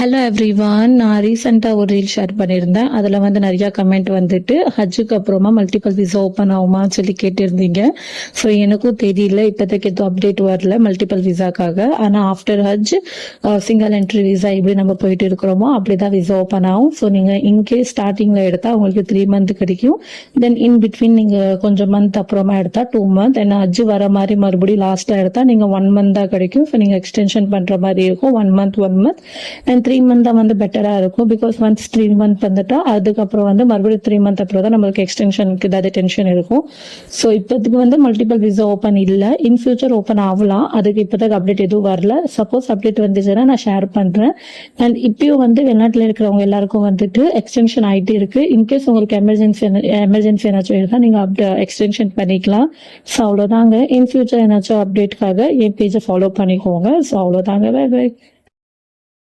Hello everyone. நான் ரீசெண்டாக ஒரு ரீல் ஷேர் பண்ணியிருந்தேன். அதில் வந்து நிறையா கமெண்ட் வந்துட்டு ஹஜ்ஜுக்கு அப்புறமா மல்டிபிள் விசா ஓப்பன் ஆகுமான்னு சொல்லி கேட்டிருந்தீங்க. ஸோ எனக்கும் தெரியல, இப்போதைக்கு எதுவும் அப்டேட் வரல மல்டிபிள் விசாக்காக. ஆனால் ஆஃப்டர் ஹஜ் சிங்கிள் என்ட்ரி விசா எப்படி நம்ம போயிட்டு இருக்கிறோமோ அப்படி தான் விசா ஓப்பன் ஆகும். ஸோ நீங்கள் இன்கேஸ் ஸ்டார்டிங்கில் எடுத்தால் உங்களுக்கு 3 month கிடைக்கும். தென் இன் பிட்வீன் நீங்கள் கொஞ்சம் மந்த் அப்புறமா எடுத்தால் 2 month. தென் ஹஜ் வர மாதிரி மறுபடியும் லாஸ்ட்டில் எடுத்தால் நீங்கள் 1 month தான் கிடைக்கும். ஸோ நீங்கள் எக்ஸ்டென்ஷன் பண்ணுற மாதிரி இருக்கும். 1 month அண்ட் 3 month தான் வந்து பெட்டராக இருக்கும். பிகாஸ் ஒன்ஸ் 3 month வந்துட்டா அதுக்கப்புறம் வந்து மறுபடியும் 3 month அப்புறம் தான் நம்மளுக்கு எக்ஸ்டென்ஷனுக்கு ஏதாவது டென்ஷன் இருக்கும். ஸோ இப்போதைக்கு வந்து மல்டிபிள் விசா ஓப்பன் இல்லை. இன் ஃபியூச்சர் ஓப்பன் ஆகலாம். அதுக்கு இப்போதைக்கு அப்டேட் எதுவும் வரல. சப்போஸ் அப்டேட் வந்துச்சுன்னா நான் ஷேர் பண்ணுறேன். அண்ட் இப்பயும் வந்து வெளிநாட்டில் இருக்கிறவங்க எல்லாருக்கும் வந்துட்டு எக்ஸ்டென்ஷன் ஆகிட்டே இருக்கு. இன்கேஸ் உங்களுக்கு எமர்ஜென்சி ஏதாச்சும் இருந்தால் நீங்கள் எக்ஸ்டென்ஷன் பண்ணிக்கலாம். ஸோ அவ்வளோதாங்க. இன் ஃபியூச்சர் ஏதாச்சும் அப்டேட்காக என் பேஜை ஃபாலோ பண்ணிக்கோங்க. ஸோ அவ்வளோதாங்க. Bye by.